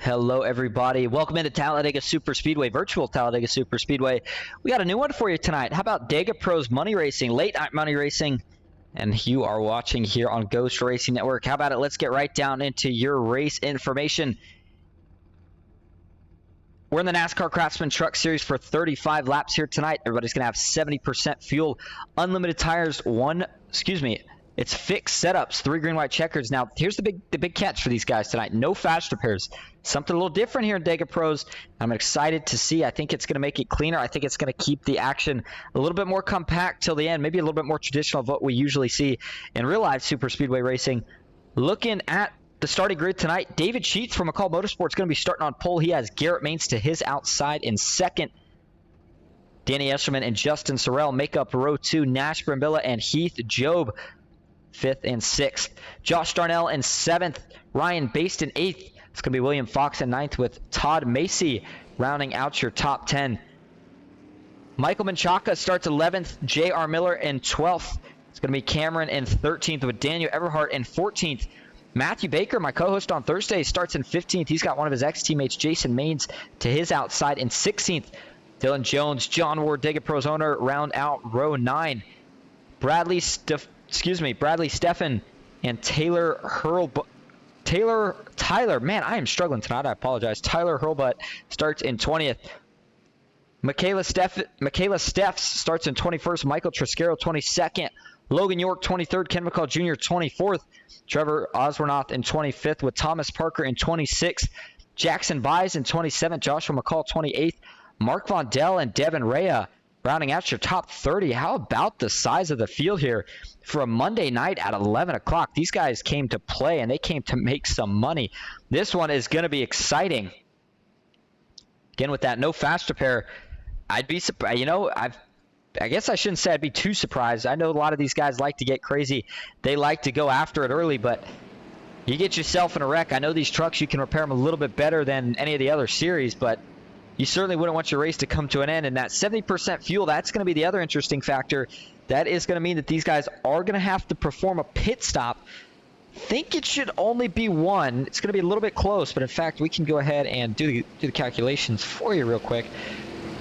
Hello, everybody. Welcome into Talladega Superspeedway, virtual Talladega Superspeedway. We got a new one for you tonight. How about Dega Pros money racing, late night money racing? And you are watching here on Ghost Racing Network. How about it? Let's get right down into your race information. We're in the NASCAR Craftsman Truck Series for 35 laps here tonight. Everybody's going to have 70% fuel, unlimited tires, it's fixed setups, 3 green, white checkers. Now, here's the big catch for these guys tonight. No fast repairs. Something a little different here in Dega Pros. I'm excited to see. I think it's going to make it cleaner. I think it's going to keep the action a little bit more compact till the end, maybe a little bit more traditional of what we usually see in real life super speedway racing. Looking at the starting grid tonight, David Sheets from McCall Motorsports is going to be starting on pole. He has Garrett Maines to his outside in second. Danny Esserman and Justin Sorrell make up row 2. Nash Brambilla and Heath Job 5th and 6th. Josh Darnell in 7th. Ryan Based in 8th. It's going to be William Fox in 9th with Todd Macy rounding out your top 10. Michael Menchaca starts 11th. J.R. Miller in 12th. It's going to be Cameron in 13th with Daniel Everhart in 14th. Matthew Baker, my co-host on Thursday, starts in 15th. He's got one of his ex-teammates, Jason Maines, to his outside in 16th. Dylan Jones, John Ward, Dega Pros owner, round out row 9. Bradley Steffen and Tyler, man, I am struggling tonight. I apologize. Tyler Hurlbutt starts in 20th. Michaela Steffs starts in 21st. Michael Triscaro, 22nd. Logan York, 23rd. Ken McCall Jr., 24th. Trevor Oswernoth in 25th with Thomas Parker in 26th. Jackson Byes in 27th. Joshua McCall, 28th. Mark Vondell and Devin Rea rounding out your top 30. How about the size of the field here for a Monday night at 11 o'clock? These guys came to play, and they came to make some money. This one is going to be exciting. Again, with that no fast repair, I'd be surprised. You know, I guess I shouldn't say I'd be too surprised. I know a lot of these guys like to get crazy. They like to go after it early, but you get yourself in a wreck. I know these trucks, you can repair them a little bit better than any of the other series, but you certainly wouldn't want your race to come to an end. And that 70% fuel, that's going to be the other interesting factor. That is going to mean that these guys are going to have to perform a pit stop. I think it should only be one. It's going to be a little bit close, but in fact, we can go ahead and do the calculations for you real quick.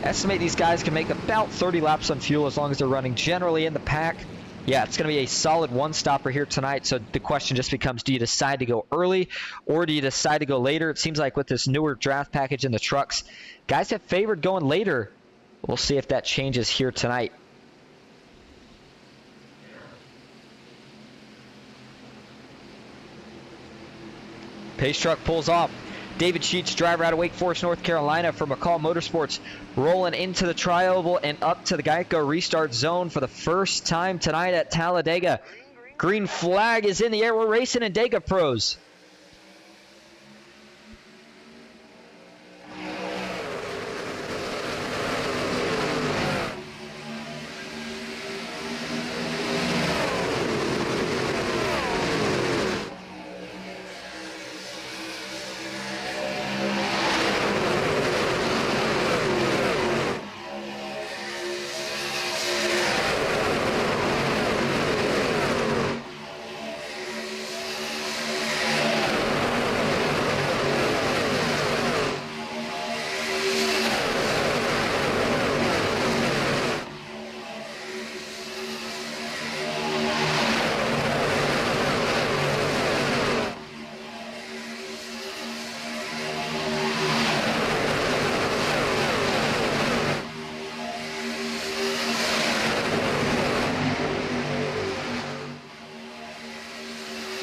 Estimate these guys can make about 30 laps on fuel as long as they're running generally in the pack. Yeah, it's going to be a solid one-stopper here tonight, so the question just becomes, do you decide to go early or do you decide to go later? It seems like with this newer draft package in the trucks, guys have favored going later. We'll see if that changes here tonight. Pace truck pulls off. David Sheets, driver out of Wake Forest, North Carolina for McCall Motorsports, rolling into the tri-oval and up to the Geico restart zone for the first time tonight at Talladega. Green flag is in the air. We're racing in Dega Pros.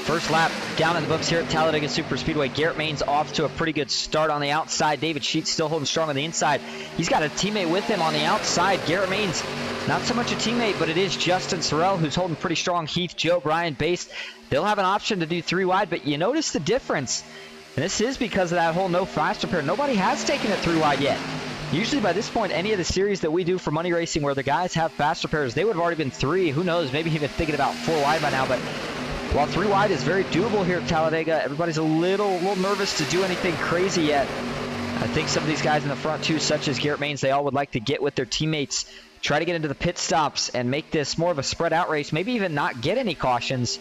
First lap down in the books here at Talladega Superspeedway. Garrett Maines off to a pretty good start on the outside. David Sheets still holding strong on the inside. He's got a teammate with him on the outside. Garrett Maines, not so much a teammate, but it is Justin Sorrell who's holding pretty strong. Heath Joe, Brian Baste. They'll have an option to do 3 wide, but you notice the difference. And this is because of that whole no fast repair. Nobody has taken it 3 wide yet. Usually by this point, any of the series that we do for money racing where the guys have fast repairs, they would have already been 3. Who knows? Maybe even thinking about 4 wide by now, but while 3 wide is very doable here at Talladega, everybody's a little nervous to do anything crazy yet. I think some of these guys in the front too, such as Garrett Maines, they all would like to get with their teammates, try to get into the pit stops and make this more of a spread out race, maybe even not get any cautions.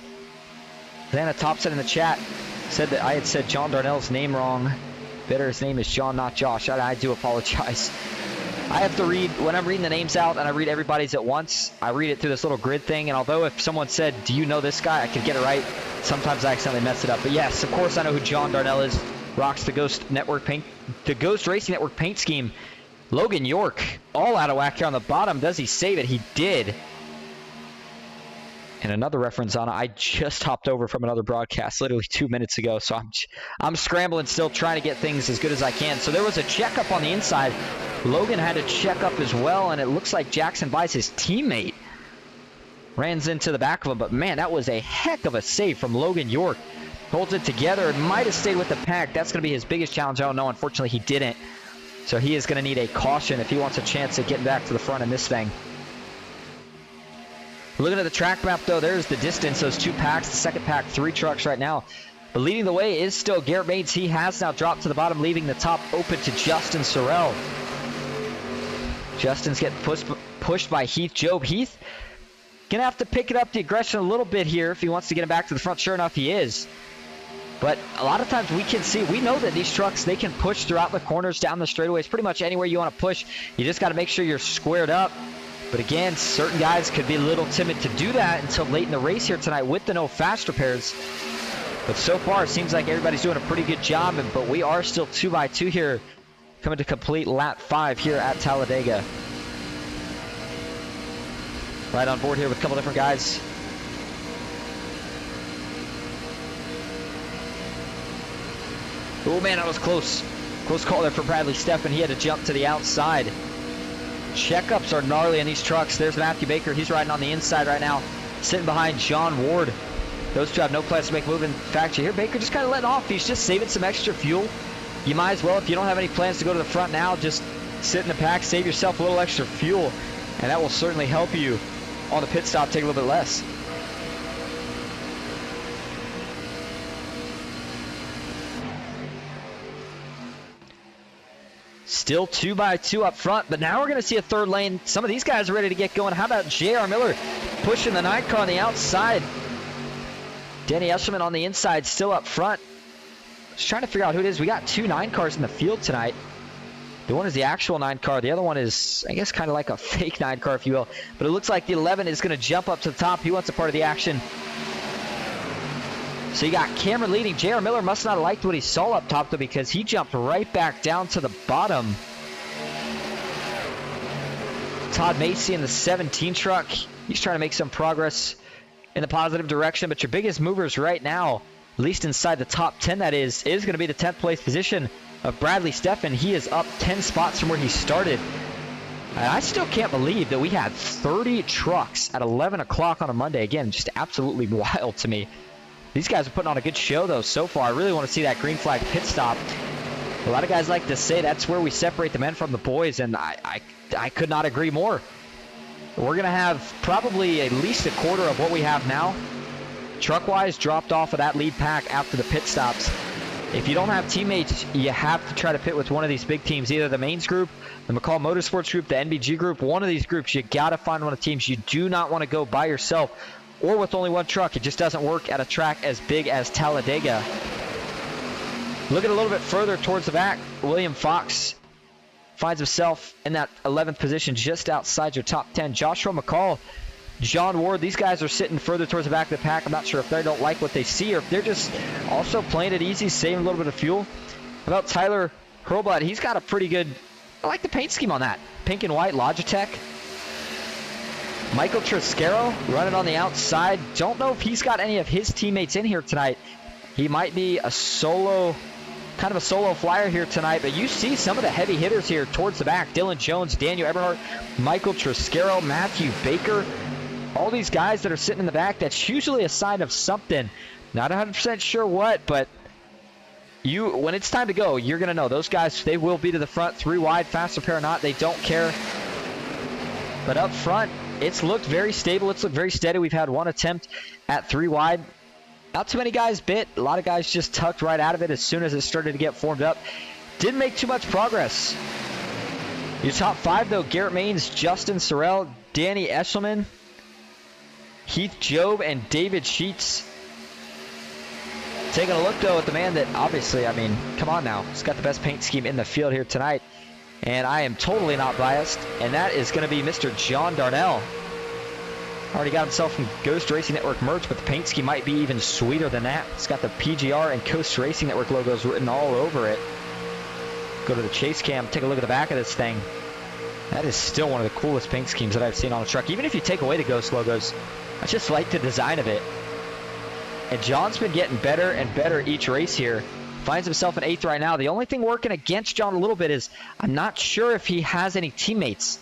Then a Thompson in the chat said that I had said John Darnell's name wrong. Bitter, his name is John, not Josh. I do apologize. I have to read, when I'm reading the names out and I read everybody's at once, I read it through this little grid thing. And although if someone said, do you know this guy? I could get it right. Sometimes I accidentally mess it up. But yes, of course I know who John Darnell is. Rocks the Ghost Racing Network paint scheme. Logan York, all out of whack here on the bottom. Does he save it? He did. And another reference on it. I just hopped over from another broadcast literally 2 minutes ago, so I'm scrambling still, trying to get things as good as I can. So there was a checkup on the inside. Logan had to check up as well, and it looks like Jackson Vice, his teammate, runs into the back of him. But man, that was a heck of a save from Logan York. Holds it together and might have stayed with the pack. That's going to be his biggest challenge. I don't know. Unfortunately, he didn't. So he is going to need a caution if he wants a chance at getting back to the front in this thing. Looking at the track map, though, there's the distance. Those two packs, the second pack, 3 trucks right now. But leading the way is still Garrett Baines. He has now dropped to the bottom, leaving the top open to Justin Sorrell. Justin's getting pushed by Heath Job. Heath going to have to pick it up the aggression a little bit here if he wants to get him back to the front. Sure enough, he is. But a lot of times we know that these trucks, they can push throughout the corners, down the straightaways, pretty much anywhere you want to push. You just got to make sure you're squared up. But again, certain guys could be a little timid to do that until late in the race here tonight with the no fast repairs. But so far, it seems like everybody's doing a pretty good job. But we are still 2x2 here, coming to complete lap 5 here at Talladega. Right on board here with a couple different guys. Oh man, that was close. Close call there for Bradley Steffen. He had to jump to the outside. Checkups are gnarly on these trucks. There's Matthew Baker. He's riding on the inside right now, sitting behind John Ward. Those two have no plans to make a move. In fact, you hear Baker just kind of letting off. He's just saving some extra fuel. You might as well, if you don't have any plans to go to the front now, just sit in the pack, save yourself a little extra fuel, and that will certainly help you on the pit stop take a little bit less. Still 2x2 up front, but now we're going to see a third lane. Some of these guys are ready to get going. How about J.R. Miller pushing the 9 car on the outside? Danny Eshelman on the inside, still up front. Just trying to figure out who it is. We got 2 9 cars in the field tonight. The one is the actual 9 car. The other one is, I guess, kind of like a fake 9 car, if you will. But it looks like the 11 is going to jump up to the top. He wants a part of the action. So you got Cameron leading. J.R. Miller must not have liked what he saw up top, though, because he jumped right back down to the bottom. Todd Macy in the 17 truck. He's trying to make some progress in the positive direction, but your biggest movers right now, at least inside the top 10 that is going to be the 10th place position of Bradley Steffen. He is up 10 spots from where he started. I still can't believe that we had 30 trucks at 11 o'clock on a Monday. Again, just absolutely wild to me. These guys are putting on a good show, though, so far. I really want to see that green flag pit stop. A lot of guys like to say that's where we separate the men from the boys, and I could not agree more. We're going to have probably at least a quarter of what we have now, truck-wise, dropped off of that lead pack after the pit stops. If you don't have teammates, you have to try to pit with one of these big teams, either the Mains group, the McCall Motorsports group, the NBG group. One of these groups, you got to find one of the teams. You do not want to go by yourself or with only one truck. It just doesn't work at a track as big as Talladega. Looking a little bit further towards the back, William Fox finds himself in that 11th position just outside your top 10. Joshua McCall, John Ward, these guys are sitting further towards the back of the pack. I'm not sure if they don't like what they see or if they're just also playing it easy, saving a little bit of fuel. How about Tyler Hurlbut? He's got a pretty good, I like the paint scheme on that. Pink and white Logitech. Michael Triscaro running on the outside. Don't know if he's got any of his teammates in here tonight. He might be a solo, kind of a solo flyer here tonight, but you see some of the heavy hitters here towards the back. Dylan Jones, Daniel Eberhardt, Michael Triscaro, Matthew Baker. All these guys that are sitting in the back, that's usually a sign of something. Not 100% sure what, but when it's time to go, you're going to know. Those guys, they will be to the front, 3 wide, fast repair or not. They don't care. But up front, it's looked very stable. It's looked very steady. We've had one attempt at 3 wide. Not too many guys bit. A lot of guys just tucked right out of it as soon as it started to get formed up. Didn't make too much progress. Your top 5, though, Garrett Maines, Justin Sorrell, Danny Eshelman, Heath Job, and David Sheets. Taking a look, though, at the man that obviously, I mean, come on now. He's got the best paint scheme in the field here tonight. And I am totally not biased. And that is going to be Mr. John Darnell. Already got himself some Ghost Racing Network merch, but the paint scheme might be even sweeter than that. It's got the PGR and Ghost Racing Network logos written all over it. Go to the chase cam, take a look at the back of this thing. That is still one of the coolest paint schemes that I've seen on a truck. Even if you take away the Ghost logos, I just like the design of it. And John's been getting better and better each race here. Finds himself in 8th right now. The only thing working against John a little bit is I'm not sure if he has any teammates.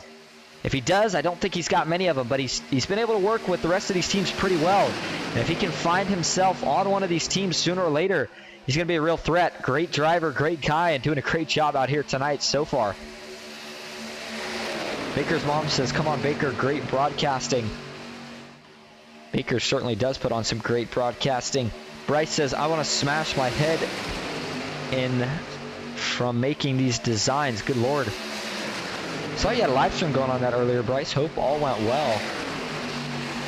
If he does, I don't think he's got many of them, but he's been able to work with the rest of these teams pretty well. And if he can find himself on one of these teams sooner or later, he's going to be a real threat. Great driver, great guy, and doing a great job out here tonight so far. Baker's mom says, come on, Baker, great broadcasting. Baker certainly does put on some great broadcasting. Bryce says, I want to smash my head in from making these designs. Good Lord. Saw you had a live stream going on that earlier, Bryce. Hope all went well.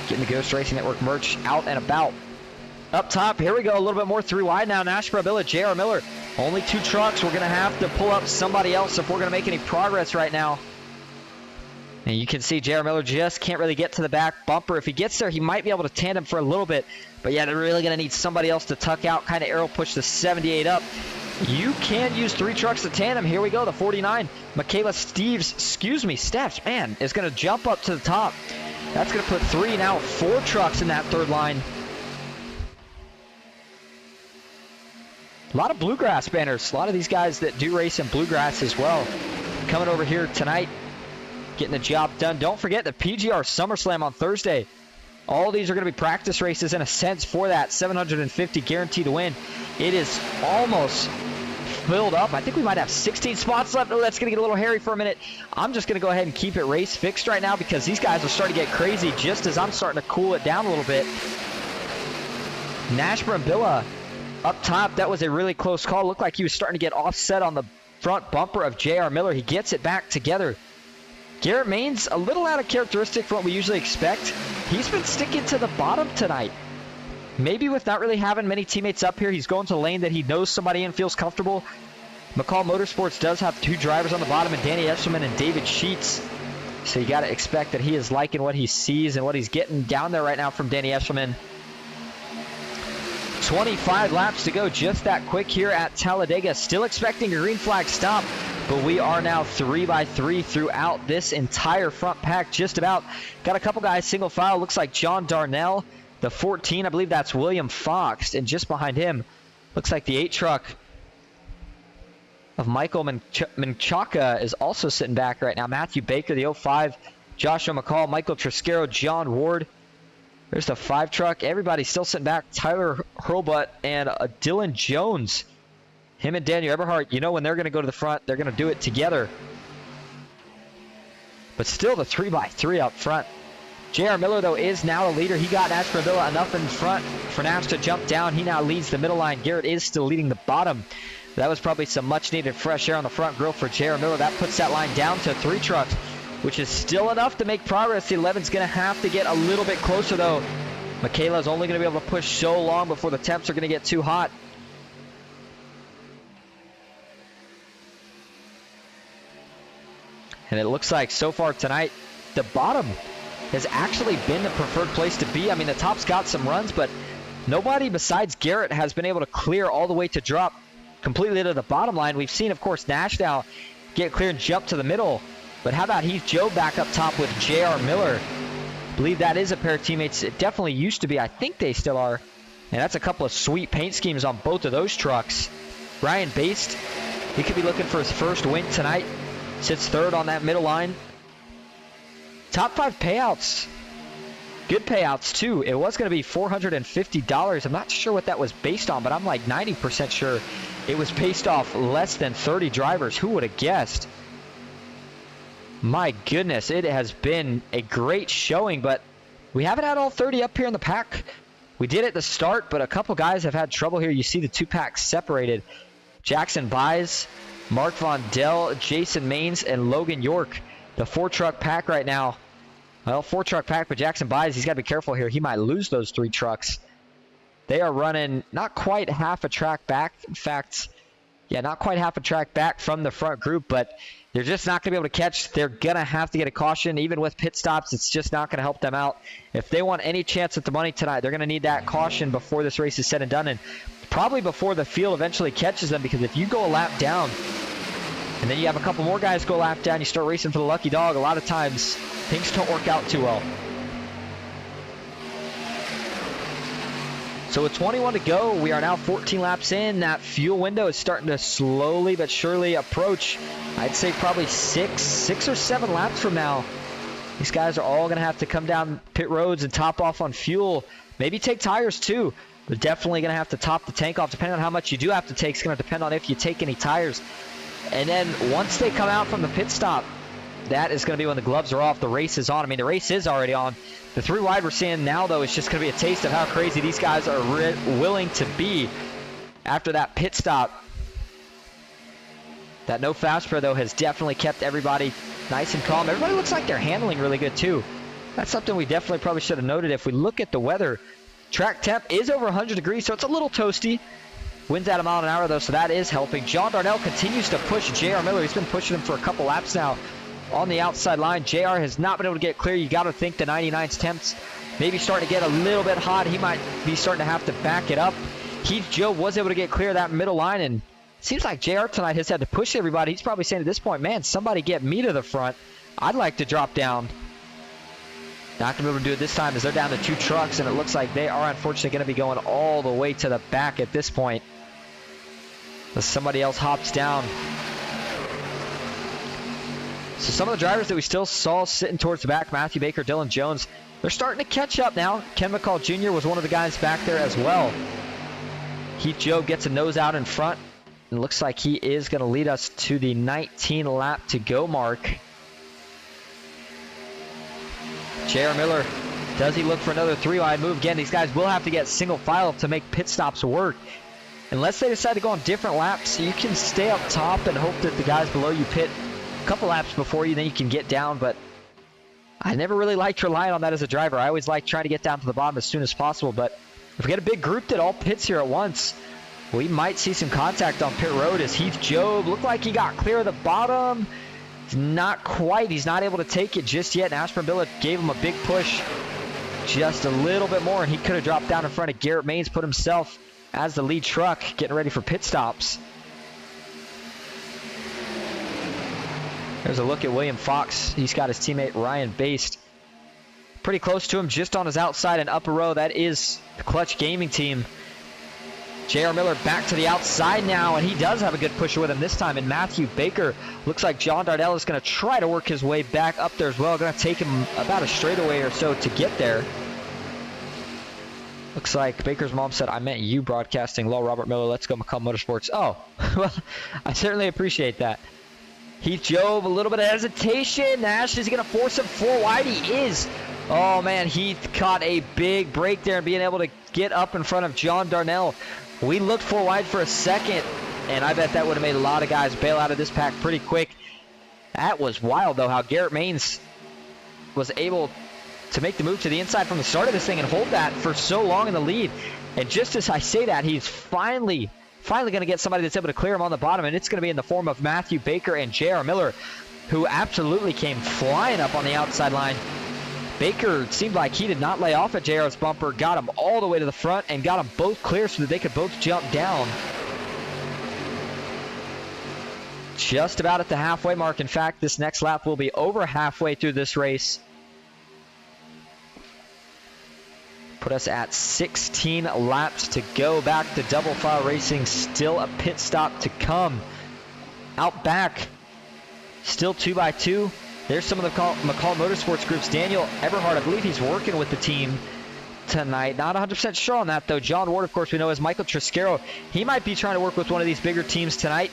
Getting the Ghost Racing Network merch out and about. Up top, here we go. A little bit more 3 wide now. NASCAR Billa, J.R. Miller. Only 2 trucks. We're going to have to pull up somebody else if we're going to make any progress right now. And you can see J.R. Miller just can't really get to the back bumper. If he gets there, he might be able to tandem for a little bit. But yeah, they're really going to need somebody else to tuck out, kind of arrow push the 78 up. You can use 3 trucks to tandem. Here we go, the 49. Michaela Steffs, man, is going to jump up to the top. That's going to put 3, now 4 trucks in that 3rd line. A lot of bluegrass banners. A lot of these guys that do race in bluegrass as well. Coming over here tonight, getting the job done. Don't forget the PGR SummerSlam on Thursday. All these are going to be practice races in a sense for that. 750 guaranteed to win. It is almost filled up. I think we might have 16 spots left. Oh, that's going to get a little hairy for a minute. I'm just going to go ahead and keep it race fixed right now because these guys are starting to get crazy just as I'm starting to cool it down a little bit. Nashburn and Billa up top. That was a really close call. Looked like he was starting to get offset on the front bumper of J.R. Miller. He gets it back together. Garrett Maines, a little out of characteristic from what we usually expect. He's been sticking to the bottom tonight. Maybe with not really having many teammates up here, he's going to a lane that he knows somebody in, feels comfortable. McCall Motorsports does have 2 drivers on the bottom, and Danny Esselman and David Sheets. So you got to expect that he is liking what he sees and what he's getting down there right now from Danny Esselman. 25 laps to go, just that quick here at Talladega. Still expecting a green flag stop, but we are now 3 by 3 throughout this entire front pack, just about. Got a couple guys single file. Looks like John Darnell, the 14, I believe that's William Fox, and just behind him looks like the 8 truck of Michael Menchaca is also sitting back right now. Matthew Baker, the 05, Joshua McCall, Michael Triscaro, John Ward. There's the 5 truck. Everybody's still sitting back. Tyler Hurlbutt and Dylan Jones. Him and Daniel Eberhardt, you know when they're going to go to the front, they're going to do it together. But still the 3 by 3 up front. J.R. Miller, though, is now the leader. He got Nash Bravilla enough in front for Nash to jump down. He now leads the middle line. Garrett is still leading the bottom. That was probably some much-needed fresh air on the front grill for J.R. Miller. That puts that line down to 3 trucks, which is still enough to make progress. The 11's going to have to get a little bit closer, though. Michaela's only going to be able to push so long before the temps are going to get too hot. And it looks like so far tonight, the bottom has actually been the preferred place to be. I mean, the top's got some runs, but nobody besides Garrett has been able to clear all the way to drop completely to the bottom line. We've seen, of course, Nash now get clear and jump to the middle. But how about Heath Joe back up top with J.R. Miller? I believe that is a pair of teammates. It definitely used to be. I think they still are. And that's a couple of sweet paint schemes on both of those trucks. Ryan Baste, he could be looking for his first win tonight. Sits 3rd on that middle line. Top 5 payouts. Good payouts, too. It was going to be $450. I'm not sure what that was based on, but I'm like 90% sure it was based off less than 30 drivers. Who would have guessed? My goodness, it has been a great showing, but we haven't had all 30 up here in the pack. We did at the start, but a couple guys have had trouble here. You see the 2 packs separated. Jackson Buys, Mark Von Dell, Jason Maines, and Logan York. The 4-truck pack right now. Well, 4-truck pack, but Jackson Buys, he's got to be careful here. He might lose those 3 trucks. They are running not quite half a track back. In fact, yeah, not quite half a track back from the front group, but they're just not going to be able to catch. They're going to have to get a caution. Even with pit stops, it's just not going to help them out. If they want any chance at the money tonight, they're going to need that caution before this race is said and done, and probably before the field eventually catches them, because if you go a lap down and then you have a couple more guys go a lap down, you start racing for the lucky dog, a lot of times things don't work out too well. So with 21 to go, we are now 14 laps in. That fuel window is starting to slowly but surely approach. I'd say probably six or seven laps from now. These guys are all going to have to come down pit roads and top off on fuel. Maybe take tires too. They're definitely going to have to top the tank off. Depending on how much you do have to take, it's going to depend on if you take any tires. And then once they come out from the pit stop, that is going to be when the gloves are off. The race is on. I mean, the race is already on. The 3 wide we're seeing now, though, is just going to be a taste of how crazy these guys are willing to be after that pit stop. That no fast spread, though, has definitely kept everybody nice and calm. Everybody looks like they're handling really good, too. That's something we definitely probably should have noted. If we look at the weather, track temp is over 100 degrees, so it's a little toasty. Winds at a mile an hour, though, so that is helping. John Darnell continues to push J.R. Miller. He's been pushing him for a couple laps now on the outside line. JR has not been able to get clear. You got to think the 99's temps maybe starting to get a little bit hot. He might be starting to have to back it up. Heath Joe was able to get clear of that middle line, and it seems like JR tonight has had to push everybody. He's probably saying at this point, man, somebody get me to the front. I'd like to drop down. Not going to be able to do it this time as they're down to 2 trucks, and it looks like they are unfortunately going to be going all the way to the back at this point as somebody else hops down. So some of the drivers that we still saw sitting towards the back, Matthew Baker, Dylan Jones, they're starting to catch up now. Ken McCall Jr. was one of the guys back there as well. Heath Joe gets a nose out in front. It looks like he is going to lead us to the 19 lap to go mark. J.R. Miller, does he look for another 3-wide move? Again, these guys will have to get single file to make pit stops work. Unless they decide to go on different laps, you can stay up top and hope that the guys below you pit couple laps before you, then you can get down, but I never really liked relying on that as a driver. I always like trying to get down to the bottom as soon as possible, but if we get a big group that all pits here at once, we might see some contact on pit road as Heath Job looked like he got clear of the bottom. Not quite. He's not able to take it just yet, and Ashburn Billa gave him a big push just a little bit more, and he could have dropped down in front of Garrett Maines, put himself as the lead truck, getting ready for pit stops. There's a look at William Fox. He's got his teammate Ryan Baste pretty close to him, just on his outside and upper row. That is the Clutch Gaming team. J.R. Miller back to the outside now, and he does have a good pusher with him this time. And Matthew Baker looks like John Darnell is going to try to work his way back up there as well. Going to take him about a straightaway or so to get there. Looks like Baker's mom said, "I meant you broadcasting low, Robert Miller. Let's go McCall Motorsports." Oh, well, I certainly appreciate that. Heath Job, a little bit of hesitation. Nash, is he going to force him 4 wide? He is. Oh, man, Heath caught a big break there and being able to get up in front of John Darnell. We looked 4 wide for a second, and I bet that would have made a lot of guys bail out of this pack pretty quick. That was wild, though, how Garrett Maines was able to make the move to the inside from the start of this thing and hold that for so long in the lead. And just as I say that, he's finally going to get somebody that's able to clear him on the bottom, and it's going to be in the form of Matthew Baker and J.R. Miller, who absolutely came flying up on the outside line. Baker seemed like he did not lay off at JR's bumper, got him all the way to the front, and got them both clear so that they could both jump down. Just about at the halfway mark. In fact, this next lap will be over halfway through this race. Put us at 16 laps to go. Back to double file racing. Still a pit stop to come. Out back, still 2x2. There's some of the McCall Motorsports groups. Daniel Everhart, I believe he's working with the team tonight. Not 100% sure on that, though. John Ward, of course, we know as Michael Triscaro. He might be trying to work with one of these bigger teams tonight.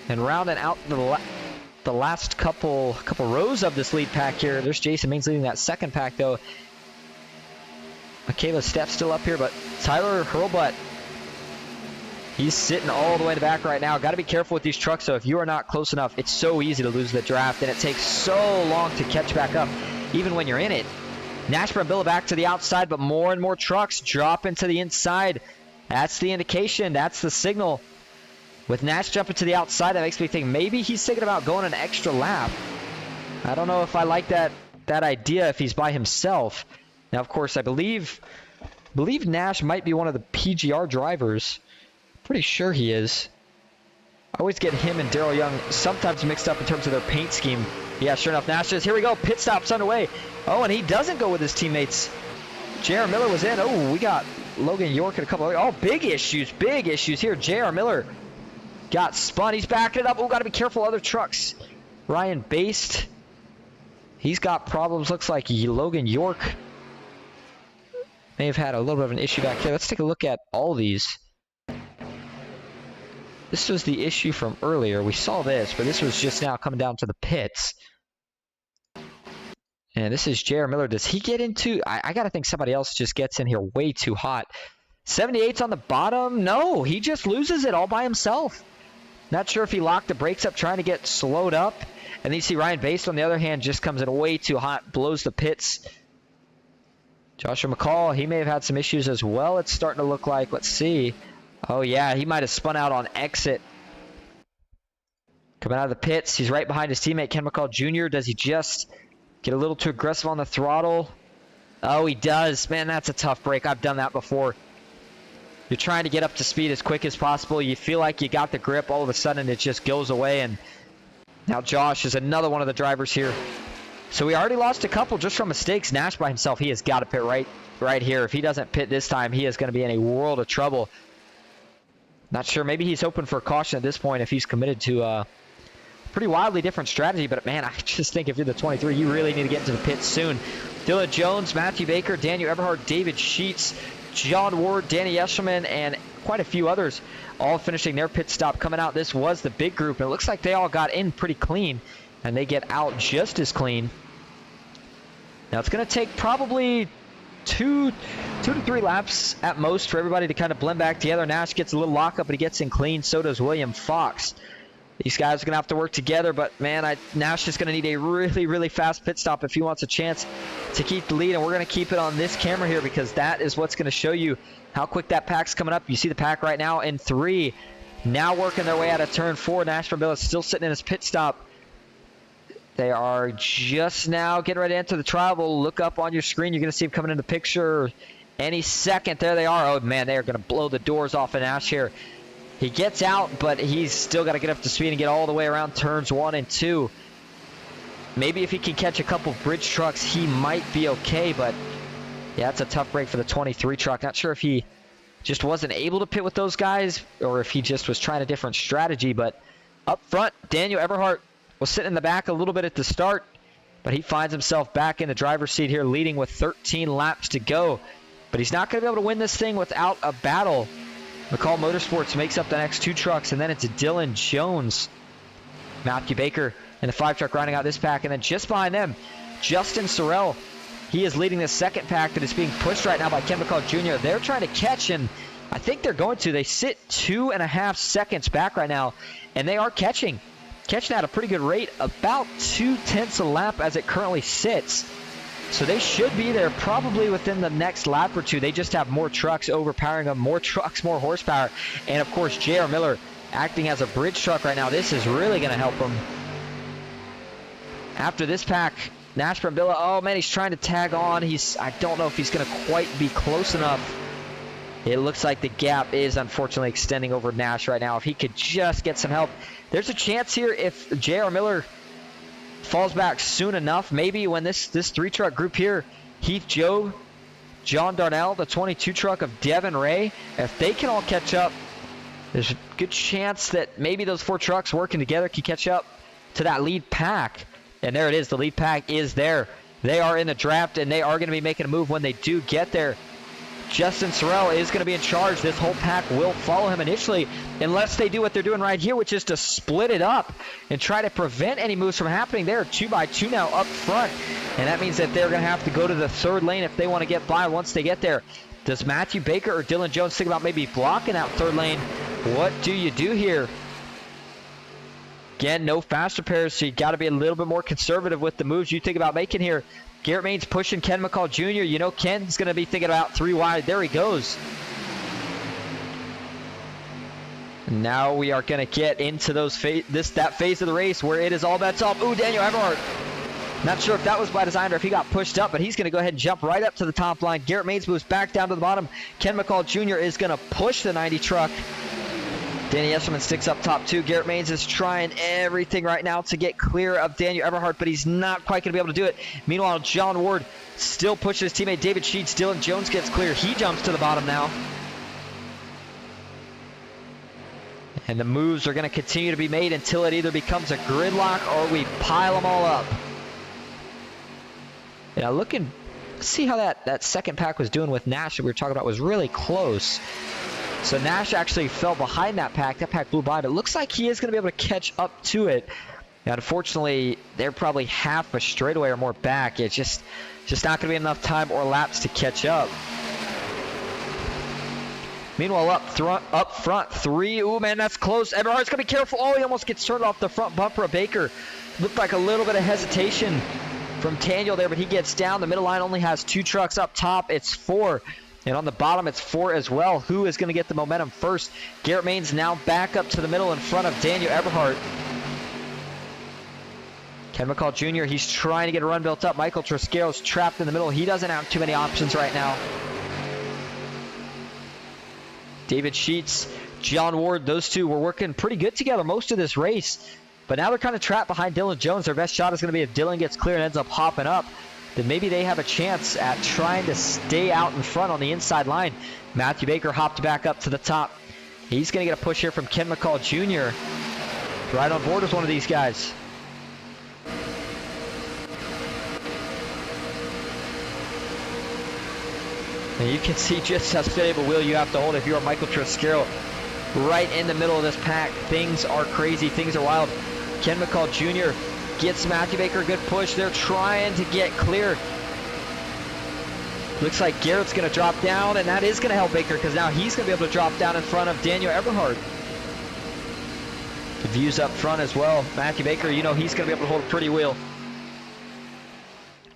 And rounding out the last couple rows of this lead pack here. There's Jason Maines leading that second pack, though. Michaela Steph's still up here, but Tyler Hurlbutt, he's sitting all the way in the back right now. Got to be careful with these trucks, though. If you are not close enough, it's so easy to lose the draft, and it takes so long to catch back up, even when you're in it. Nash Brambilla back to the outside, but more and more trucks drop into the inside. That's the indication. That's the signal. With Nash jumping to the outside, that makes me think maybe he's thinking about going an extra lap. I don't know if I like that idea if he's by himself. Now, of course, I believe Nash might be one of the PGR drivers. Pretty sure he is. I always get him and Daryl Young sometimes mixed up in terms of their paint scheme. Yeah, sure enough, Nash is. Here we go. Pit stop's underway. Oh, and he doesn't go with his teammates. J.R. Miller was in. Oh, we got Logan York and a couple of... Oh, big issues here. J.R. Miller got spun. He's backing it up. Oh, got to be careful. Other trucks. Ryan Baste. He's got problems. Looks like Logan York may have had a little bit of an issue back here. Let's take a look at all these. This was the issue from earlier. We saw this, but this was just now coming down to the pits. And this is J.R. Miller. Does he get into... I got to think somebody else just gets in here way too hot. 78's on the bottom. No, he just loses it all by himself. Not sure if he locked the brakes up trying to get slowed up. And then you see Ryan Baste, on the other hand, just comes in way too hot, blows the pits. Joshua McCall, he may have had some issues as well. It's starting to look like, let's see. Oh, yeah, he might have spun out on exit. Coming out of the pits, he's right behind his teammate, Ken McCall Jr. Does he just get a little too aggressive on the throttle? Oh, he does. Man, that's a tough break. I've done that before. You're trying to get up to speed as quick as possible. You feel like you got the grip. All of a sudden, it just goes away. And now Josh is another one of the drivers here. So we already lost a couple just from mistakes. Nash by himself, he has got to pit right here. If he doesn't pit this time, he is going to be in a world of trouble. Not sure. Maybe he's hoping for a caution at this point if he's committed to a pretty wildly different strategy. But, man, I just think if you're the 23, you really need to get into the pits soon. Dylan Jones, Matthew Baker, Daniel Eberhard, David Sheets, John Ward, Danny Eshelman, and quite a few others all finishing their pit stop coming out. This was the big group, and it looks like they all got in pretty clean, and they get out just as clean. Now, it's going to take probably two to three laps at most for everybody to kind of blend back together. Nash gets a little lockup, but he gets in clean. So does William Fox. These guys are going to have to work together, but, man, Nash is going to need a really, really fast pit stop if he wants a chance to keep the lead, and we're going to keep it on this camera here because that is what's going to show you how quick that pack's coming up. You see the pack right now in 3, now working their way out of turn 4. Nash Brambilla is still sitting in his pit stop. They are just now getting ready to enter the tribal. Look up on your screen. You're going to see him coming in the picture any second. There they are. Oh, man, they are going to blow the doors off of Nash here. He gets out, but he's still got to get up to speed and get all the way around turns 1 and 2. Maybe if he can catch a couple bridge trucks, he might be okay, but yeah, it's a tough break for the 23 truck. Not sure if he just wasn't able to pit with those guys or if he just was trying a different strategy, but up front, Daniel Eberhard was sitting in the back a little bit at the start, but he finds himself back in the driver's seat here, leading with 13 laps to go. But he's not going to be able to win this thing without a battle. McCall Motorsports makes up the next 2 trucks, and then it's Dylan Jones, Matthew Baker, and the 5 truck rounding out this pack. And then just behind them, Justin Sorrell. He is leading the second pack that is being pushed right now by Ken McCall Jr. They're trying to catch, and I think they're going to. They sit 2.5 seconds back right now, and they are catching at a pretty good rate, about 0.2 a lap as it currently sits. So they should be there probably within the next lap or 2. They just have more trucks overpowering them, more trucks, more horsepower. And, of course, J.R. Miller acting as a bridge truck right now. This is really going to help him. After this pack, Nash Brambilla, oh, man, he's trying to tag on. I don't know if he's going to quite be close enough. It looks like the gap is unfortunately extending over Nash right now. If he could just get some help. There's a chance here if J.R. Miller falls back soon enough, maybe when this 3-truck group here, Heath Joe, John Darnell, the 22 truck of Devin Ray, if they can all catch up, there's a good chance that maybe those 4 trucks working together can catch up to that lead pack. And there it is. The lead pack is there. They are in the draft, and they are going to be making a move when they do get there. Justin Sorrell is going to be in charge. This whole pack will follow him initially unless they do what they're doing right here, which is to split it up and try to prevent any moves from happening. They're 2x2 now up front, and that means that they're going to have to go to the 3rd lane if they want to get by once they get there. Does Matthew Baker or Dylan Jones think about maybe blocking that 3rd lane? What do you do here? Again, no fast repairs, so you got to be a little bit more conservative with the moves you think about making here. Garrett Maines pushing Ken McCall Jr. You know Ken's going to be thinking about 3 wide. There he goes. Now we are going to get into that phase of the race where it is all bets off. Ooh, Daniel Eberhardt. Not sure if that was by design or if he got pushed up, but he's going to go ahead and jump right up to the top line. Garrett Maines moves back down to the bottom. Ken McCall Jr. is going to push the 90 truck. Danny Esserman sticks up top too. Garrett Maines is trying everything right now to get clear of Daniel Eberhardt, but he's not quite going to be able to do it. Meanwhile, John Ward still pushes his teammate David Sheets. Dylan Jones gets clear. He jumps to the bottom now. And the moves are going to continue to be made until it either becomes a gridlock or we pile them all up. Yeah, let's see how that second pack was doing with Nash that we were talking about. Was really close. So Nash actually fell behind that pack. That pack blew by, but it looks like he is going to be able to catch up to it. Now, unfortunately, they're probably half a straightaway or more back. It's just not going to be enough time or laps to catch up. Meanwhile, up front, 3. Ooh, man, that's close. Eberhardt's going to be careful. Oh, he almost gets turned off the front bumper of Baker. Looked like a little bit of hesitation from Daniel there, but he gets down. The middle line only has 2 trucks. Up top, it's 4. And on the bottom, it's 4 as well. Who is going to get the momentum first? Garrett Maines now back up to the middle in front of Daniel Eberhardt. Ken McCall Jr., he's trying to get a run built up. Michael Triscaro's trapped in the middle. He doesn't have too many options right now. David Sheets, John Ward, those two were working pretty good together most of this race. But now they're kind of trapped behind Dylan Jones. Their best shot is going to be if Dylan gets clear and ends up hopping up. Then maybe they have a chance at trying to stay out in front on the inside line. Matthew Baker hopped back up to the top. He's going to get a push here from Ken McCall Jr. Right on board with one of these guys. And you can see just how steady of a wheel you have to hold if you're Michael Triscaro. Right in the middle of this pack. Things are crazy. Things are wild. Ken McCall Jr. gets Matthew Baker a good push. They're trying to get clear. Looks like Garrett's going to drop down, and that is going to help Baker because now he's going to be able to drop down in front of Daniel Eberhardt. The views up front as well. Matthew Baker, you know he's going to be able to hold a pretty wheel.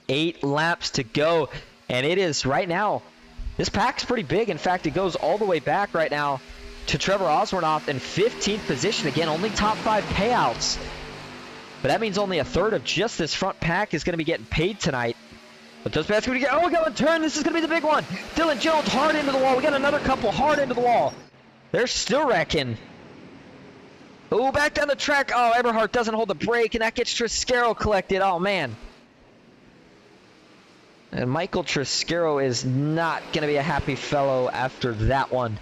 8 laps to go, and it is right now. This pack's pretty big. In fact, it goes all the way back right now to Trevor Osbornoff in 15th position. Again, only top 5 payouts. But that means only a third of just this front pack is going to be getting paid tonight. But those packs are going to get, oh, we got a turn. This is going to be the big one. Dylan Jones hard into the wall. We got another couple hard into the wall. They're still wrecking. Oh, back down the track. Oh, Eberhardt doesn't hold the brake, and that gets Triscaro collected. Oh, man. And Michael Triscaro is not going to be a happy fellow after that one.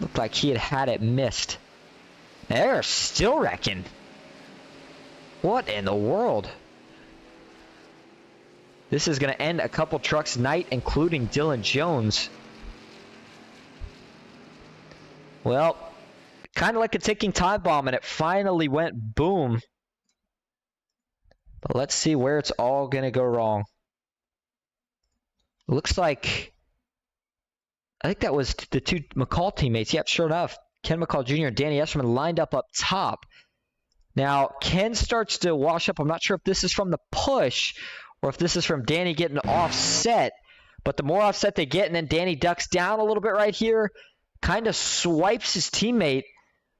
Looked like he had it missed. They're still wrecking. What in the world? This is going to end a couple trucks' night, including Dylan Jones. Well, kind of like a ticking time bomb, and it finally went boom. But let's see where it's all going to go wrong. Looks like, I think that was the 2 McCall teammates. Yep, sure enough. Ken McCall Jr. and Danny Esserman lined up top. Now, Ken starts to wash up. I'm not sure if this is from the push or if this is from Danny getting offset. But the more offset they get, and then Danny ducks down a little bit right here, kind of swipes his teammate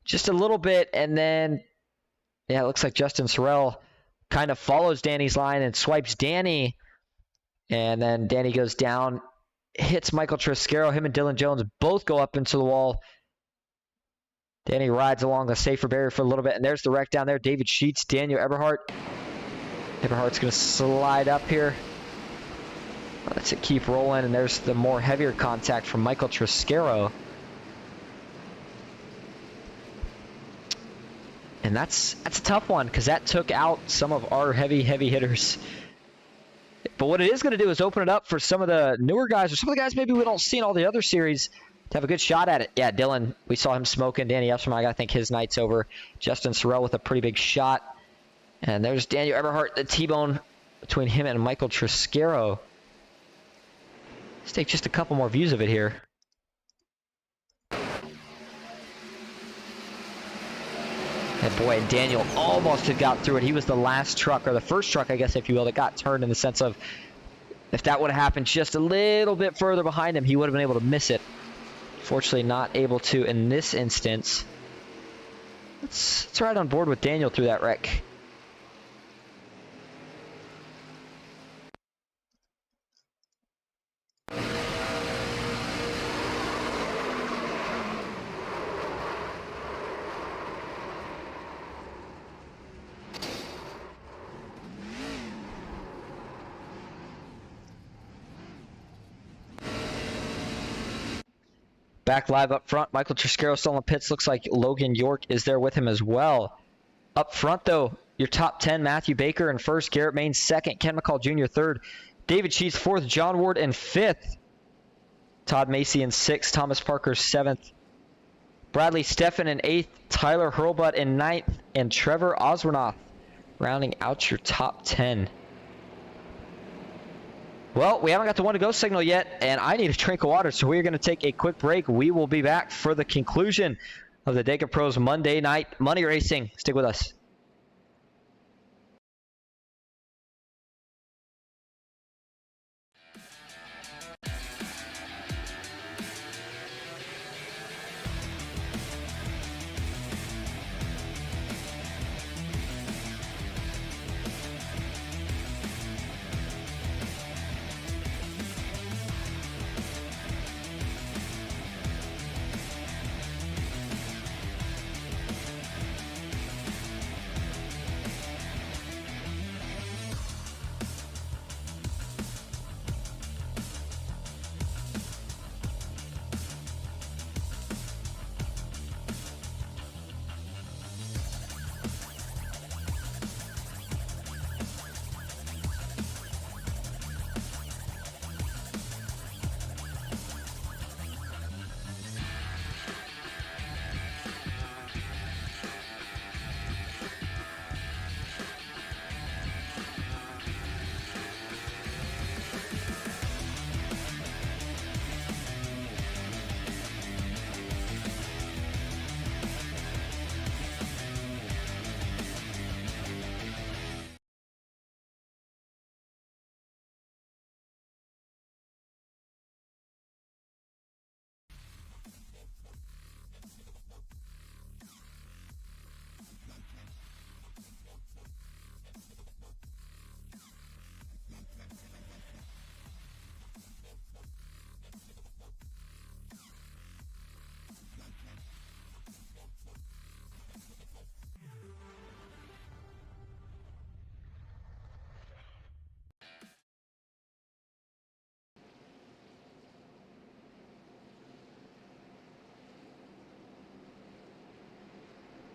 just a little bit, and then, yeah, it looks like Justin Sorrell kind of follows Danny's line and swipes Danny, and then Danny goes down, hits Michael Triscaro. Him and Dylan Jones both go up into the wall. Danny rides along the safer barrier for a little bit, and there's the wreck down there. David Sheets, Daniel Eberhardt. Eberhardt's going to slide up here. Let's it keep rolling, and there's the more heavier contact from Michael Triscaro. And that's a tough one because that took out some of our heavy hitters. But what it is going to do is open it up for some of the newer guys or some of the guys maybe we don't see in all the other series to have a good shot at it. Yeah, Dylan, we saw him smoking. Danny Esserman, I think his night's over. Justin Sorrell with a pretty big shot. And there's Daniel Eberhardt, the T-bone between him and Michael Triscaro. Let's take just a couple more views of it here. And boy, and Daniel almost had got through it. He was the last truck, or the first truck, I guess, if you will, that got turned, in the sense of if that would have happened just a little bit further behind him, he would have been able to miss it. Fortunately, not able to in this instance. Let's ride on board with Daniel through that wreck. Back live up front, Michael Triscaro still in the pits. Looks like Logan York is there with him as well. Up front, though, your top 10, Matthew Baker in first, Garrett Maines second, Ken McCall Jr. third, David Sheets fourth, John Ward in fifth, Todd Macy in sixth, Thomas Parker seventh, Bradley Steffen in eighth, Tyler Hurlbutt in ninth, and Trevor Oswernoth rounding out your top 10. Well, we haven't got the one to go signal yet, and I need a drink of water, so we're going to take a quick break. We will be back for the conclusion of the Dega Pros Monday Night Money Racing. Stick with us.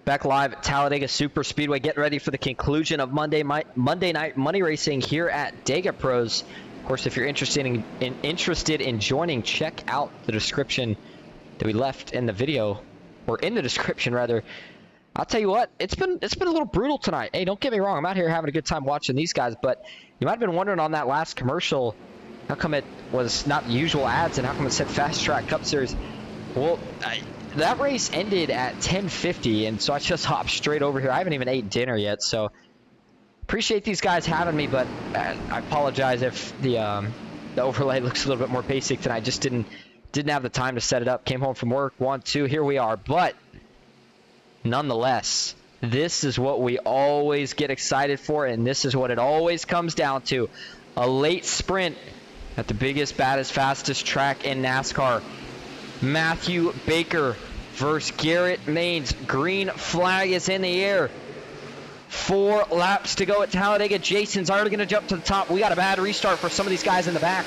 Back live at Talladega Superspeedway. Get ready for the conclusion of Monday Night Money Racing here at Dega Pros. Of course, if you're interested in joining, check out the description that we left in the video, or in the description rather. I'll tell you what, it's been a little brutal tonight. Hey, don't get me wrong, I'm out here having a good time watching these guys, but you might have been wondering on that last commercial, how come it was not the usual ads and how come it said Fast Track Cup Series? Well, that race ended at 10:50, and so I just hopped straight over here. I haven't even ate dinner yet, so appreciate these guys having me, but I apologize if the overlay looks a little bit more basic than I just didn't have the time to set it up. Came home from work, 1, 2, here we are. But nonetheless, this is what we always get excited for, and this is what it always comes down to. A late sprint at the biggest, baddest, fastest track in NASCAR. Matthew Baker versus Garrett Maines. Green flag is in the air. 4 laps to go at Talladega. Jason's already going to jump to the top. We got a bad restart for some of these guys in the back.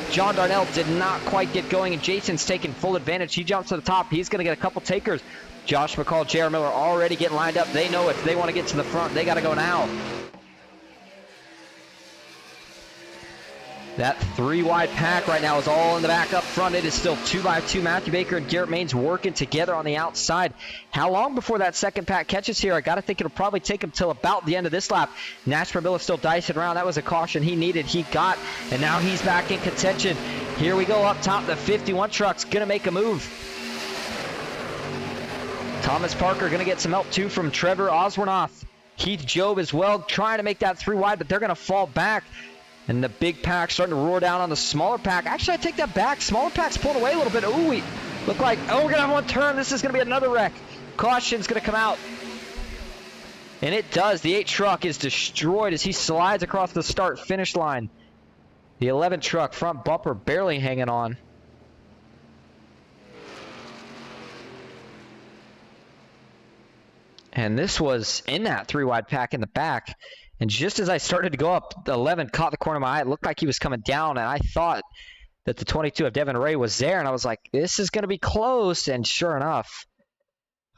John Darnell did not quite get going, and Jason's taking full advantage. He jumps to the top. He's going to get a couple takers. Josh McCall, J.R. Miller already getting lined up. They know if they want to get to the front, they got to go now. That 3-wide pack right now is all in the back up front. It is still 2x2. Matthew Baker and Garrett Maines working together on the outside. How long before that second pack catches here? I got to think it'll probably take him till about the end of this lap. Nashper Miller still dicing around. That was a caution he needed. He got, and now he's back in contention. Here we go up top. The 51 truck's going to make a move. Thomas Parker going to get some help too from Trevor Oswornoth. Keith Job as well, trying to make that 3 wide, but they're going to fall back. And the big pack starting to roar down on the smaller pack. Actually, I take that back. Smaller pack's pulled away a little bit. Ooh, we look like, oh, we're going to have one turn. This is going to be another wreck. Caution's going to come out. And it does. The 8 truck is destroyed as he slides across the start-finish line. The 11 truck front bumper barely hanging on. And this was in that 3 wide pack in the back. And just as I started to go up, the 11 caught the corner of my eye. It looked like he was coming down, and I thought that the 22 of Devin Ray was there. And I was like, this is going to be close. And sure enough,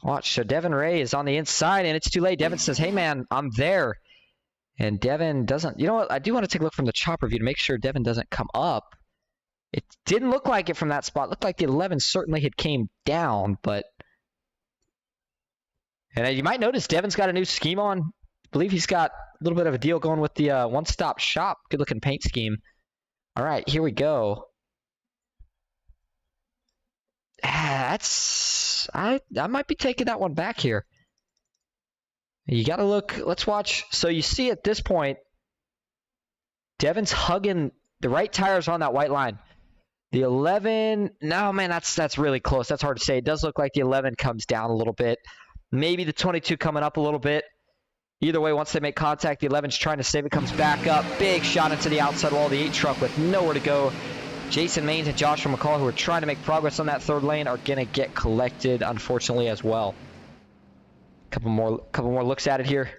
watch. So Devin Ray is on the inside, and it's too late. Devin says, hey, man, I'm there. And Devin doesn't. You know what? I do want to take a look from the chopper view to make sure Devin doesn't come up. It didn't look like it from that spot. It looked like the 11 certainly had came down, but. And you might notice Devin's got a new scheme on. I believe he's got a little bit of a deal going with the one-stop shop. Good-looking paint scheme. All right, here we go. I might be taking that one back here. You got to look. Let's watch. So you see at this point, Devin's hugging the right tires on that white line. The 11, no, man, that's really close. That's hard to say. It does look like the 11 comes down a little bit. Maybe the 22 coming up a little bit. Either way, once they make contact, the 11's trying to save it, comes back up. Big shot into the outside wall. The 8 truck with nowhere to go. Jason Maines and Joshua McCall, who are trying to make progress on that 3rd lane, are going to get collected, unfortunately, as well. Couple more looks at it here.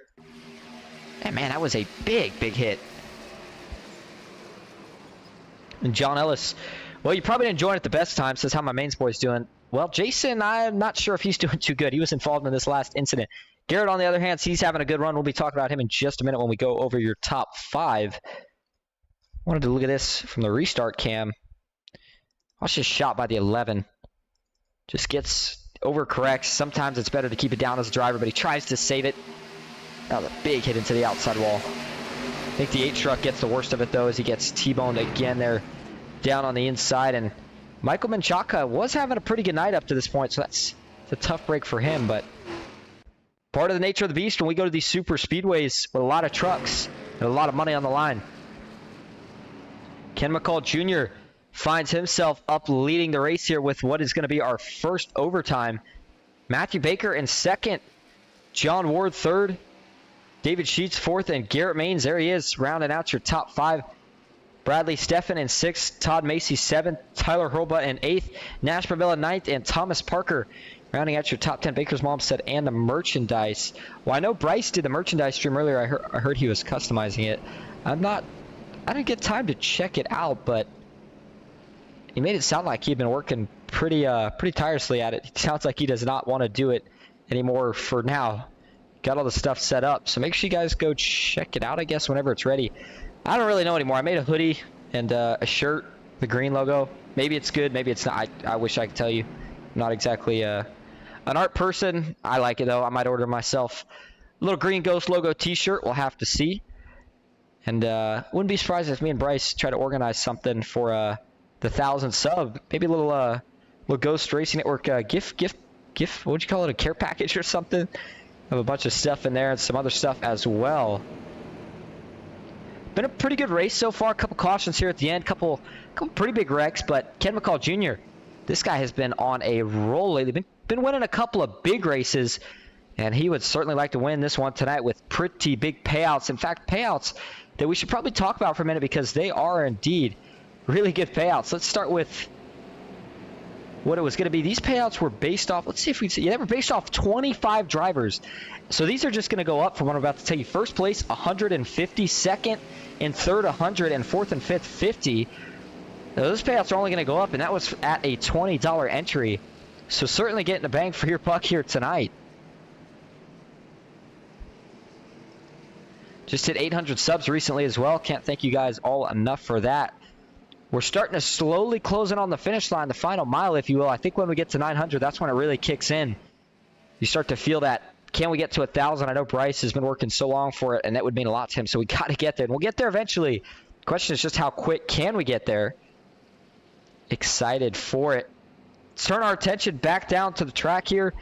And man, that was a big hit. And John Ellis, well, you probably didn't join at the best time, says how my mains boy's doing. Well, Jason, I'm not sure if he's doing too good. He was involved in this last incident. Garrett, on the other hand, he's having a good run. We'll be talking about him in just a minute when we go over your top 5. Wanted to look at this from the restart cam. Watch this shot by the 11. Just gets overcorrects. Sometimes it's better to keep it down as a driver, but he tries to save it. That was a big hit into the outside wall. I think the 8 truck gets the worst of it, though, as he gets T-boned again there down on the inside. And Michael Menchaca was having a pretty good night up to this point, so it's a tough break for him. But part of the nature of the beast when we go to these super speedways with a lot of trucks and a lot of money on the line. Ken McCall Jr. finds himself up leading the race here with what is going to be our first overtime. Matthew Baker in 2nd. John Ward 3rd. David Sheets 4th. And Garrett Maines, there he is, rounding out your top 5. Bradley Steffen in 6th. Todd Macy 7th. Tyler Hurlbutt in 8th. Nash Bravella 9th. And Thomas Parker rounding out your top 10. Baker's mom said, and the merchandise. Well, I know Bryce did the merchandise stream earlier. I heard he was customizing it. I didn't get time to check it out, but he made it sound like he'd been working pretty tirelessly at it. It sounds like he does not want to do it anymore for now. Got all the stuff set up, so make sure you guys go check it out, I guess, whenever it's ready. I don't really know anymore. I made a hoodie and a shirt, the green logo. Maybe it's good, maybe it's not. I wish I could tell you. I'm not exactly an art person. I like it, though. I might order myself a little Green Ghost logo t-shirt. We'll have to see. And wouldn't be surprised if me and Bryce try to organize something for the 1,000 sub. Maybe a little Ghost Racing Network gift. What would you call it? A care package or something? Have a bunch of stuff in there and some other stuff as well. Been a pretty good race so far. A couple cautions here at the end. Couple pretty big wrecks. But Ken McCall Jr., this guy has been on a roll lately. Been winning a couple of big races. And he would certainly like to win this one tonight with pretty big payouts. In fact, payouts that we should probably talk about for a minute because they are indeed really good payouts. Let's start with what it was going to be. These payouts were based off, let's see if we see, they were based off 25 drivers. So these are just going to go up from what I'm about to tell you. First place, 150. Second and third, 100. And fourth and fifth, 50. Now, those payouts are only going to go up, and that was at a $20 entry. So certainly getting a bang for your buck here tonight. Just hit 800 subs recently as well. Can't thank you guys all enough for that. We're starting to slowly close in on the finish line, the final mile, if you will. I think when we get to 900, that's when it really kicks in. You start to feel that, can we get to 1,000? I know Bryce has been working so long for it, and that would mean a lot to him, so we got to get there. And we'll get there eventually. The question is just how quick can we get there? Excited for it. Let's turn our attention back down to the track here.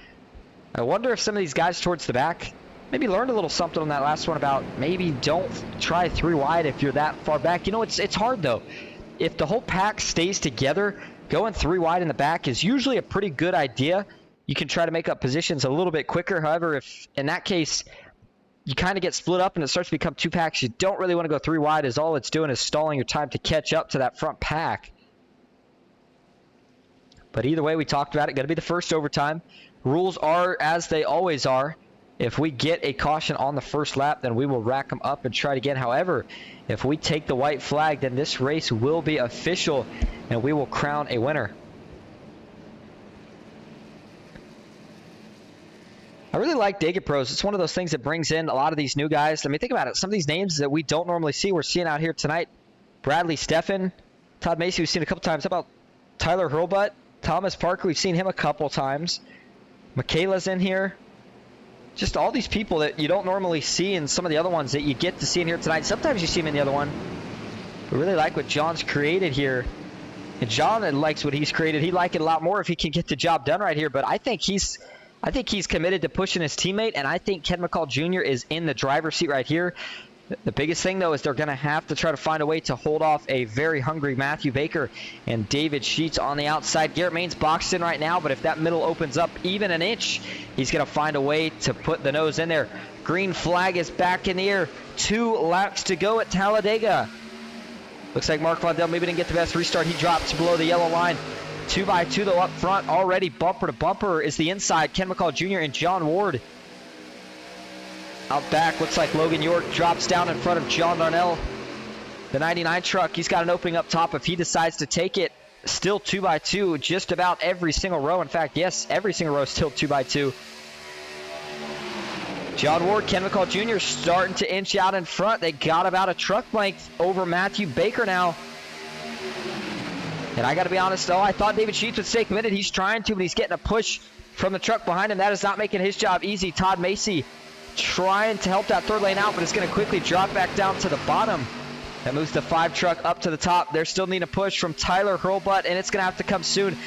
I wonder if some of these guys towards the back maybe learned a little something on that last one about maybe don't try 3 wide if you're that far back. You know, it's hard though. If the whole pack stays together, going 3 wide in the back is usually a pretty good idea. You can try to make up positions a little bit quicker. However, if in that case you kind of get split up and it starts to become 2 packs, you don't really want to go 3 wide, as all it's doing is stalling your time to catch up to that front pack. But either way, we talked about it. Going to be the first overtime. Rules are as they always are. If we get a caution on the first lap, then we will rack them up and try it again. However, if we take the white flag, then this race will be official and we will crown a winner. I really like Dega Pros. It's one of those things that brings in a lot of these new guys. I mean, think about it. Some of these names that we don't normally see, we're seeing out here tonight. Bradley Steffen, Todd Macy, we've seen a couple times. How about Tyler Hurlbutt? Thomas Parker, we've seen him a couple times. Michaela's in here. Just all these people that you don't normally see, and some of the other ones that you get to see in here tonight. Sometimes you see them in the other one. We really like what John's created here. And John likes what he's created. He'd like it a lot more if he can get the job done right here. But I think he's committed to pushing his teammate, and I think Ken McCall Jr. is in the driver's seat right here. The biggest thing, though, is they're going to have to try to find a way to hold off a very hungry Matthew Baker and David Sheets on the outside. Garrett Main's boxed in right now, but if that middle opens up even an inch, he's going to find a way to put the nose in there. Green flag is back in the air. 2 laps to go at Talladega. Looks like Mark Vondell maybe didn't get the best restart. He drops below the yellow line. 2x2 though up front already. Bumper to bumper is the inside. Ken McCall Jr. and John Ward. Out back, looks like Logan York drops down in front of John Darnell. The 99 truck, he's got an opening up top if he decides to take it. Still 2x2 just about every single row. In fact, yes, every single row is still 2x2. John Ward, Ken McCall Jr. starting to inch out in front. They got about a truck length over Matthew Baker now. And I got to be honest, though, I thought David Sheets would stay committed. He's trying to, but he's getting a push from the truck behind him. That is not making his job easy. Todd Macy trying to help that third lane out, but it's going to quickly drop back down to the bottom. That moves the 5 truck up to the top. They're still needing a push from Tyler Hurlbutt, and it's going to have to come soon.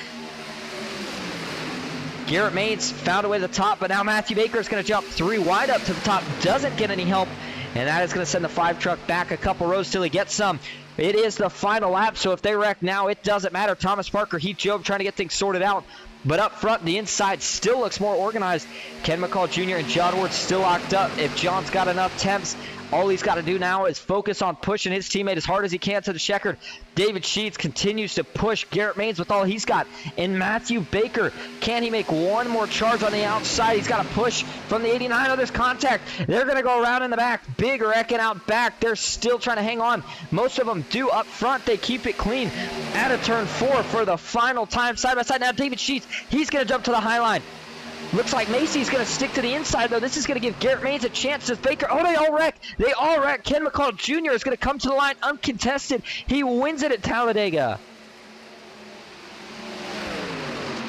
Garrett Maines found a way to the top, but now Matthew Baker is going to jump 3 wide up to the top. Doesn't get any help, and that is going to send the 5 truck back a couple rows till he gets some. It is the final lap, so if they wreck now, it doesn't matter. Thomas Parker, Heath Job trying to get things sorted out. But up front, the inside still looks more organized. Ken McCall Jr. and John Ward still locked up. If John's got enough temps, all he's got to do now is focus on pushing his teammate as hard as he can to the checkered. David Sheets continues to push Garrett Maines with all he's got. And Matthew Baker, can he make one more charge on the outside? He's got a push from the 89. Oh, there's contact. They're going to go around in the back. Big wrecking out back. They're still trying to hang on. Most of them do up front. They keep it clean. At a turn 4 for the final time, side by side. Now David Sheets, he's going to jump to the high line. Looks like Macy's going to stick to the inside, though. This is going to give Garrett Maines a chance as Baker. Oh, they all wreck. They all wreck. Ken McCall Jr. is going to come to the line uncontested. He wins it at Talladega.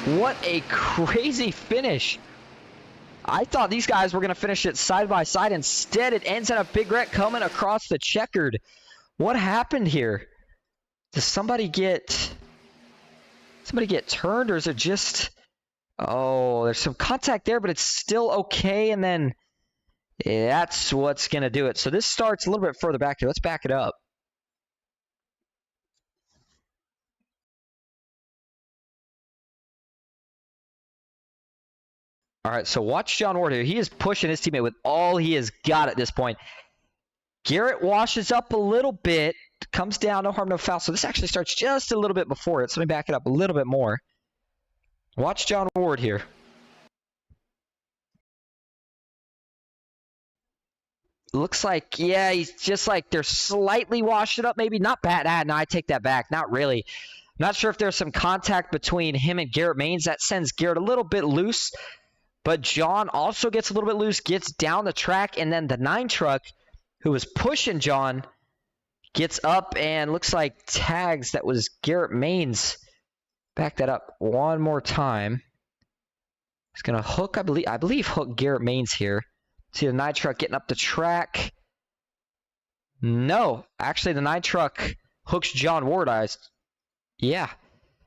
What a crazy finish. I thought these guys were going to finish it side by side. Instead, it ends in a big wreck coming across the checkered. What happened here? Does somebody get turned, or is it just... Oh, there's some contact there, but it's still okay, and then that's what's going to do it. So this starts a little bit further back here. Let's back it up. All right, so watch John Ward here. He is pushing his teammate with all he has got at this point. Garrett washes up a little bit, comes down, no harm, no foul. So this actually starts just a little bit before it. So let me back it up a little bit more. Watch John Ward here. Looks like, yeah, he's just like they're slightly washing up. Maybe not bad. No, I take that back. Not really. I'm not sure if there's some contact between him and Garrett Maines. That sends Garrett a little bit loose. But John also gets a little bit loose, gets down the track, and then the 9 truck, who was pushing John, gets up and looks like tags. That was Garrett Maines. Back that up one more time. He's going to hook, I believe hook Garrett Maines here. See the 9 truck getting up the track. No, actually the 9 truck hooks John Ward. Yeah,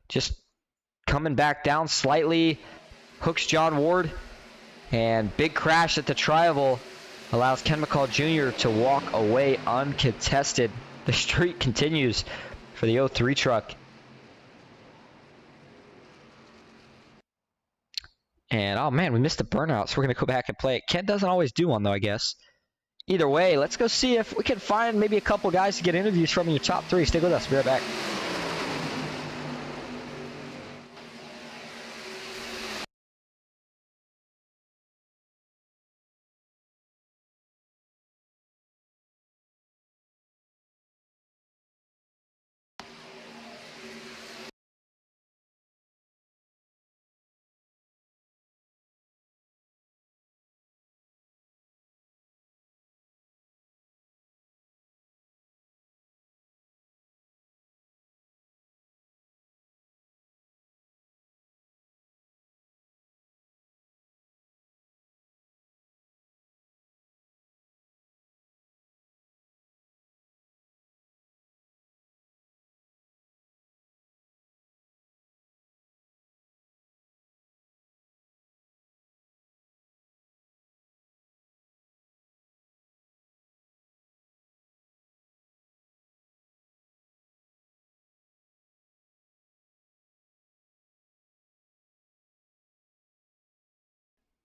just coming back down slightly. Hooks John Ward. And big crash at the Tribal allows Ken McCall Jr. to walk away uncontested. The streak continues for the 03 truck. And, oh man, we missed the burnout, so we're going to go back and play it. Ken doesn't always do one, though, I guess. Either way, let's go see if we can find maybe a couple guys to get interviews from in your top 3. Stay with us. We'll be right back.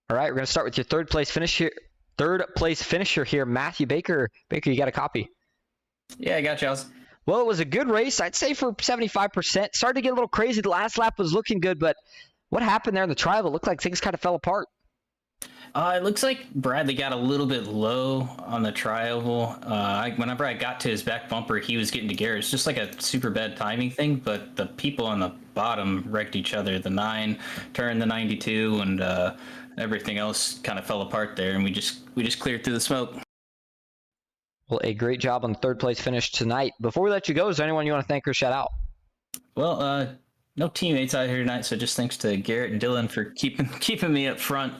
All right, we're going to start with your third place finisher here, Matthew Baker. Baker, you got a copy? Yeah, I got you. Well, it was a good race, I'd say, for 75%. Started to get a little crazy. The last lap was looking good, but what happened there in the trial? It looked like things kind of fell apart. It looks like Bradley got a little bit low on the trial. Whenever I got to his back bumper, he was getting to Garrett. It's just like a super bad timing thing, but the people on the bottom wrecked each other. The 9 turned the 92, and everything else kind of fell apart there, and we just cleared through the smoke. Well, a great job on the third place finish tonight. Before we let you go, is there anyone you want to thank or shout out? Well, no teammates out here tonight, so just thanks to Garrett and Dylan for keeping me up front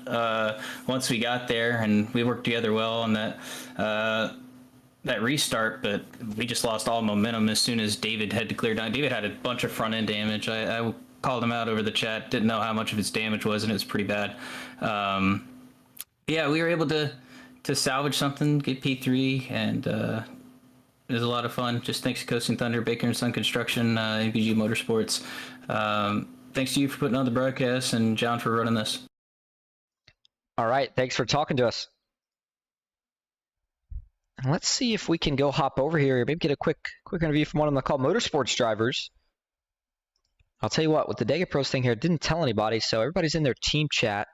once we got there, and we worked together well on that restart, but we just lost all momentum as soon as David had to clear down. David had a bunch of front end damage. I called him out over the chat, didn't know how much of his damage was, and it was pretty bad. Yeah, we were able to salvage something, get P3, and it was a lot of fun. Just thanks to Coast and Thunder, Baker and Sun Construction, MPG Motorsports. Thanks to you for putting on the broadcast, and John for running this. All right, thanks for talking to us. And let's see if we can go hop over here, maybe get a quick interview from one of the called motorsports drivers. I'll tell you what, with the Dega Pros thing here, it didn't tell anybody, so everybody's in their team chat.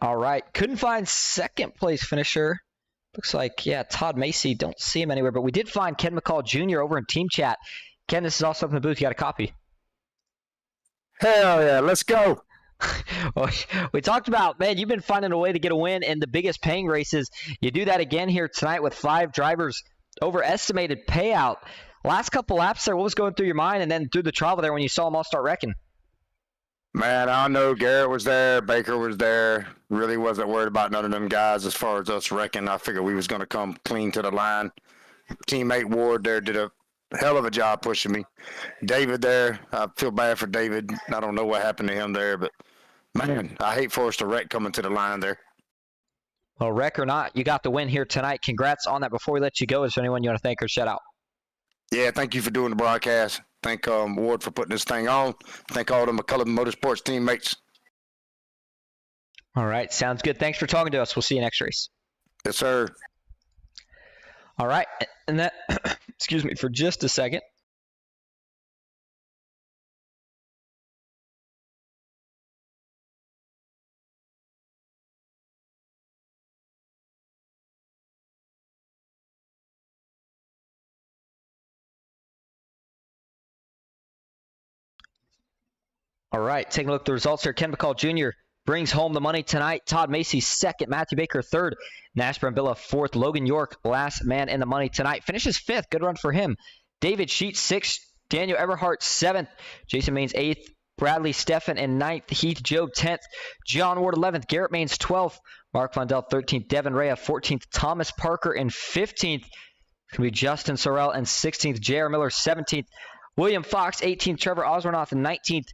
All right, couldn't find second place finisher. Looks like, yeah, Todd Macy. Don't see him anywhere, but we did find Ken McCall Jr. over in team chat. Ken, this is also up in the booth. You got a copy? Hell yeah, let's go. Well, we talked about, man, you've been finding a way to get a win in the biggest paying races. You do that again here tonight with 5 drivers. Overestimated payout. Last couple laps there, what was going through your mind, and then through the trial there when you saw them all start wrecking? Man, I know Garrett was there, Baker was there. Really wasn't worried about none of them guys as far as us wrecking. I figured we was going to come clean to the line. Teammate Ward there did a hell of a job pushing me. David there, I feel bad for David. I don't know what happened to him there, but man, I hate for us to wreck coming to the line there. Well, wreck or not, you got the win here tonight. Congrats on that. Before we let you go, is there anyone you want to thank or shout out? Yeah, thank you for doing the broadcast. Thank Ward for putting this thing on. Thank all the McCullough Motorsports teammates. All right, sounds good. Thanks for talking to us. We'll see you next race. Yes, sir. All right, and that, excuse me for just a second. All right, taking a look at the results here. Ken McCall Jr. brings home the money tonight. Todd Macy, second. Matthew Baker, third. Nash Brambilla, fourth. Logan York, last man in the money tonight. Finishes fifth. Good run for him. David Sheets, sixth. Daniel Everhart, seventh. Jason Maines, eighth. Bradley Steffen in ninth. Heath Job, 10th. John Ward, 11th. Garrett Maines, 12th. Mark Vondell, 13th. Devin Rea, 14th. Thomas Parker in 15th. It's going to be Justin Sorrell in 16th. J.R. Miller, 17th. William Fox, 18th. Trevor Osbornoff in 19th.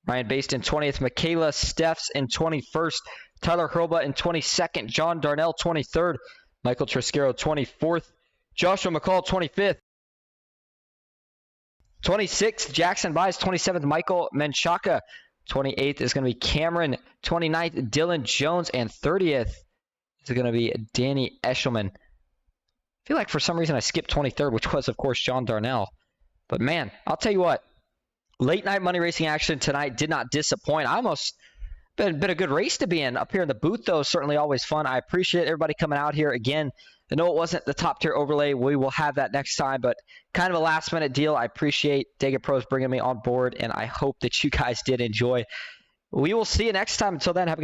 Ryan Baston, 20th. Michaela Steffs in 21st. Tyler Hurlbut in 22nd. John Darnell, 23rd. Michael Triscaro, 24th. Joshua McCall, 25th. 26th, Jackson Bies. 27th, Michael Menchaca. 28th is going to be Cameron. 29th, Dylan Jones. And 30th is going to be Danny Eshelman. I feel like for some reason I skipped 23rd, which was, of course, John Darnell. But, man, I'll tell you what. Late night money racing action tonight did not disappoint. I almost been a good race to be in. Up here in the booth, though, certainly always fun. I appreciate everybody coming out here again. I know it wasn't the top tier overlay. We will have that next time, but kind of a last minute deal. I appreciate Dega Pros bringing me on board, and I hope that you guys did enjoy. We will see you next time. Until then, have a good